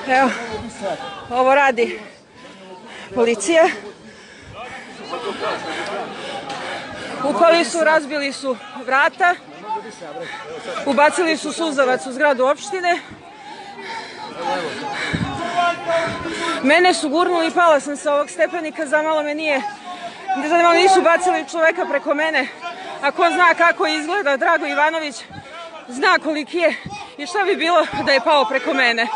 Evo, ovo radi policija. Upali su, razbili su vrata, ubacili su suzavac u zgradu opštine. Mene su gurnuli i pala sam sa ovog stepenika, zamalo nisu bacili čoveka preko mene. A ko zna kako izgleda, Drago Ivanović zna koliki je i šta bi bilo da je pao preko mene.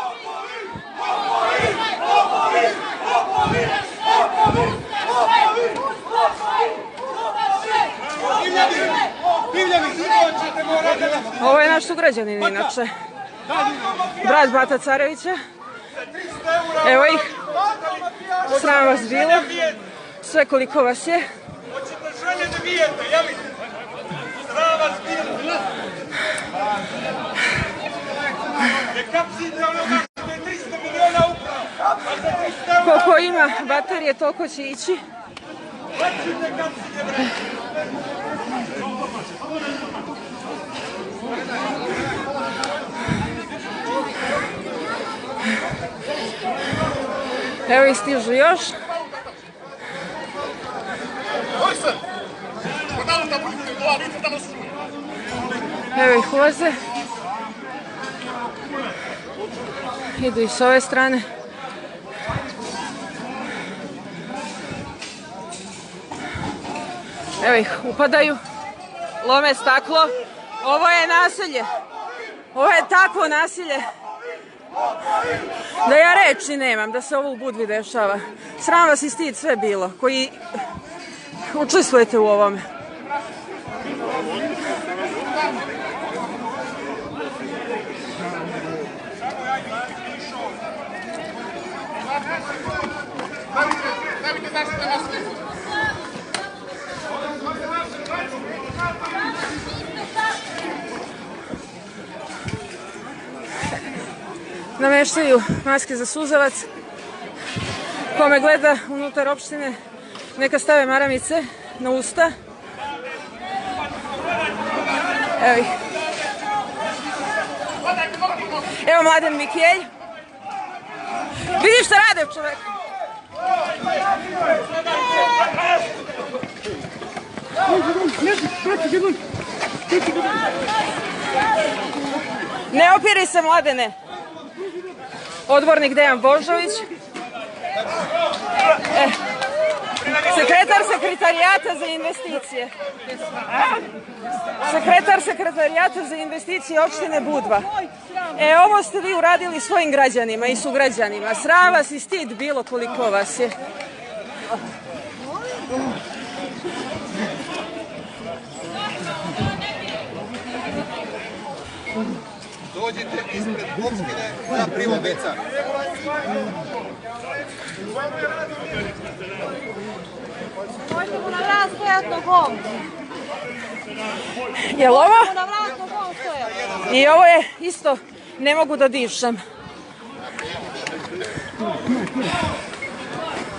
Ovo je naš sugrađanin inače, brat Bata Carevića. Evo ih, sram vas bilo, sve koliko vas je. Koliko ima baterije, toliko će ići. Evo ih stižu još. Evo ih ulaze. Idu i s ove strane. Evo ih, upadaju, lome staklo. Ovo je nasilje. Ovo je takvo nasilje da ja reči nemam da se ovo u Budvi dešava. Sram vas i stid sve bilo koji učestvujete u ovome. Nameštaju maske za suzavac. Ko me gleda unutar opštine, neka stave maramice na usta. Evo ih. Evo Mladen Mikelj. Vidi šta rade čovek. Ne opiri se, Mladene. Odbornik Dejan Božović. Sekretar sekretarijata za investicije. Sekretar sekretarijata za investicije opštine Budva. Ovo ste vi uradili svojim građanima i sugrađanima. Sram vas i stid bilo koliko vas je. Dođite ispred opštine za prijem veca. Možemo na vrat stojati nogom. Jel ovo? Možemo na vrat nogom stojati. I ovo je isto, ne mogu da dišem.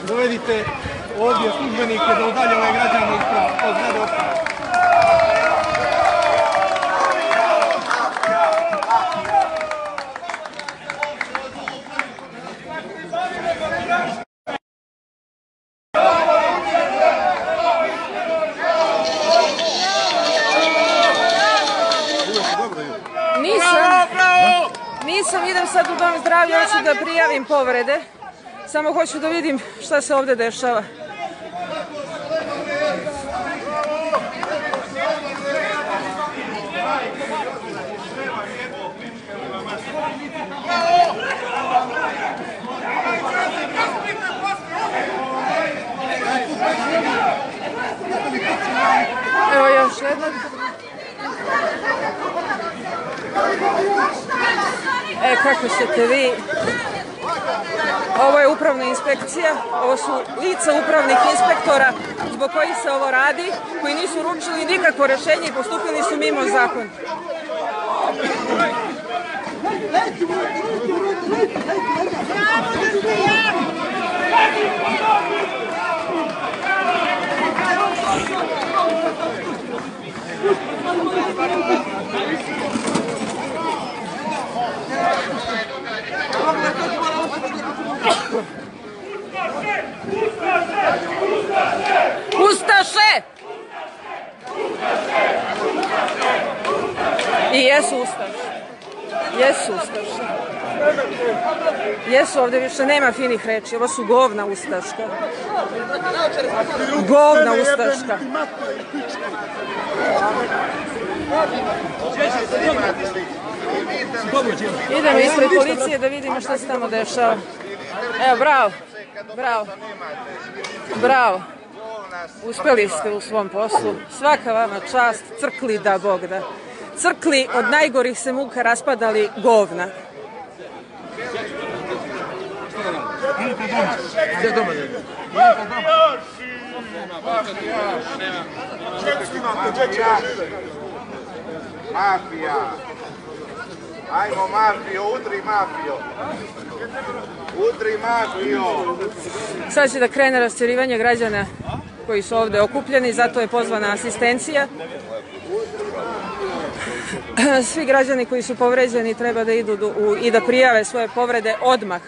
Dovedite ovdje službenike da udalje ove građane ispred zgrade opštine. Nisam, idem sad u dom zdravlja, hoću da prijavim povrede. Samo hoću da vidim šta se ovde dešava. Evo još jednog. Kako ćete vi? Ovo je upravna inspekcija, ovo su lica upravnih inspektora zbog kojih se ovo radi, koji nisu uručili nikakvo rešenje i postupili su mimo zakona. Ustaše! I jesu ustaše. Jesu ustaše. Jesu, ovdje više nema finih reči. Ovo su govna ustaška. Govna ustaška. Idemo ispred policije da vidimo što se tamo dešava. Evo, bravo. Bravo. Bravo. Uspjeli ste u svom poslu. Svaka vama čast. Crkli da Bog da. Crkli od najgorih se muka raspadali govna. Mafija. Ajmo mafiju, udri mafiju. Udri mafiju. Sad će da krene rastjerivanje građana koji su ovdje okupljeni, zato je pozvana asistencija. Svi građani koji su povređeni treba da idu i da prijave svoje povrede odmah.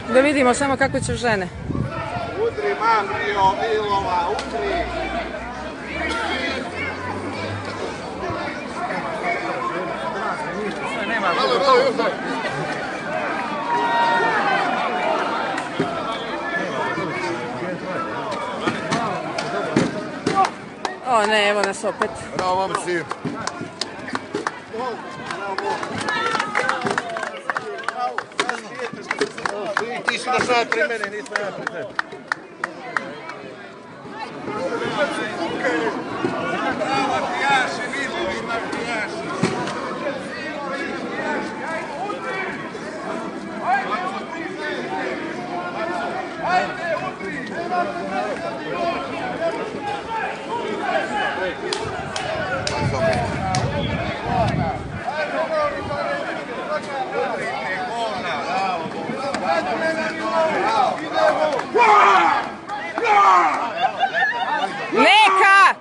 Da vidimo samo kako će žene. Udri mafiju, Milova, udri. O ne, evo nas opet. Bravo, momci. Ti si došao pri mene, nismo ja pri tebi. Bravo, mafijaši, Milovi, mafijaši. Ajde, udri! Neka!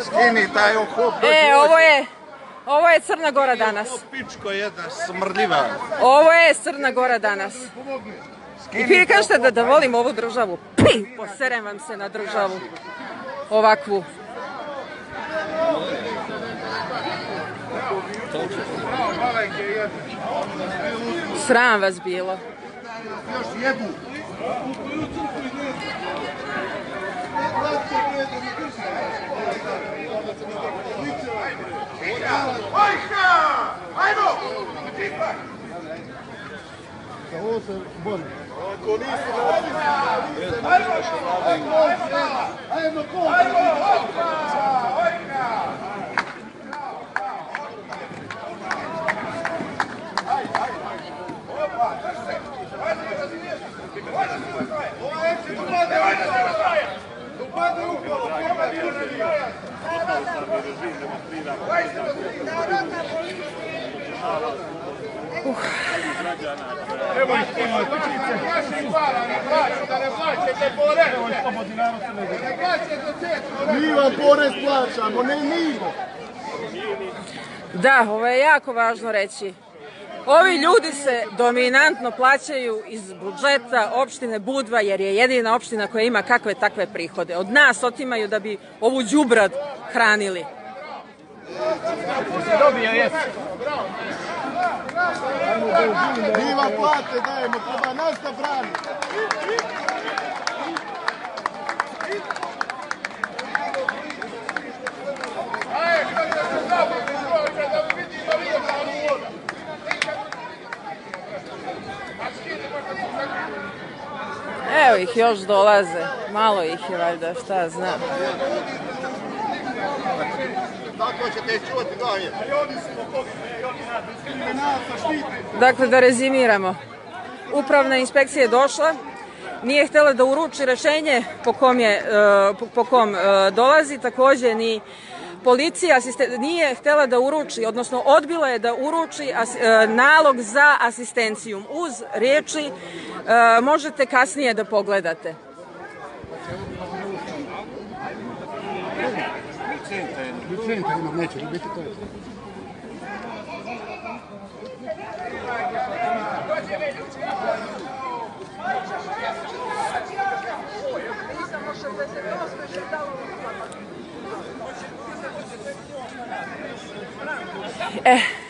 Skini taj okop. Ovo je Crna Gora danas. Pičko jedna smrdljiva. Ovo je Crna Gora danas. I vi kažete da volim ovu državu. Poserem vam se na državu. Ovakvu. Sram vas bilo. Mi vam porez plaćamo, ne mimo. Da, ovo je jako važno reći. Ovi ljudi se dominantno plaćaju iz budžeta opštine Budva, jer je jedina opština koja ima kakve takve prihode. Od nas otimaju da bi ovu đubrad hranili. Mi vam plate dajemo, treba nas da branimo. Evo ih, još dolaze. Malo ih je valjda, šta znam. Tako ćete čuvati dalje. Dakle, da rezimiramo. Upravna inspekcija je došla, nije htjela da uruči rješenje po kom dolazi, također ni policija nije htjela da uruči, odnosno odbila je da uruči nalog za asistencijum uz riječi možete kasnije da pogledate. centar imam, neće li biti to je.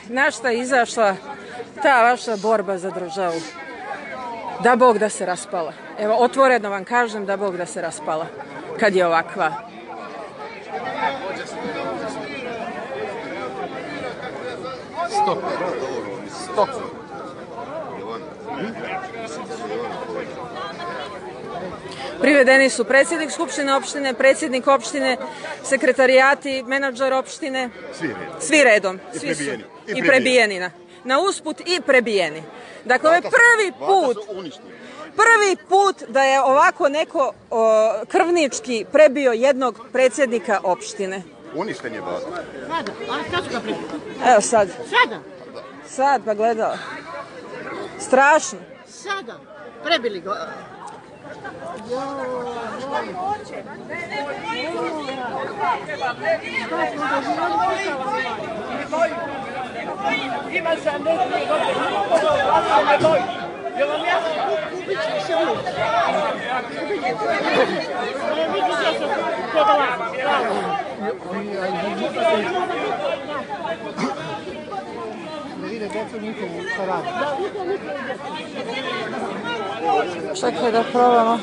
Na šta je izašla ta vaša borba za državu? Da Bog da se raspala. Evo, otvoreno vam kažem, da Bog da se raspala. Kad je ovakva. Stop. Privedeni su predsjednik Skupštine opštine, predsjednik opštine, sekretarijati, menadžer opštine. Svi redom. Svi su. I prebijeni. Na usput i prebijeni. Dakle, ovo je prvi put da je ovako neko krvnički prebio jednog predsjednika opštine. Uništen je basta. Sada, ali kad su ga prebili? Evo sad. Sada? Sad, pa gledala. Strašno. Sada. Prebili ga. Ima 72 godine. Je vam jasno? Čekaj da probamo.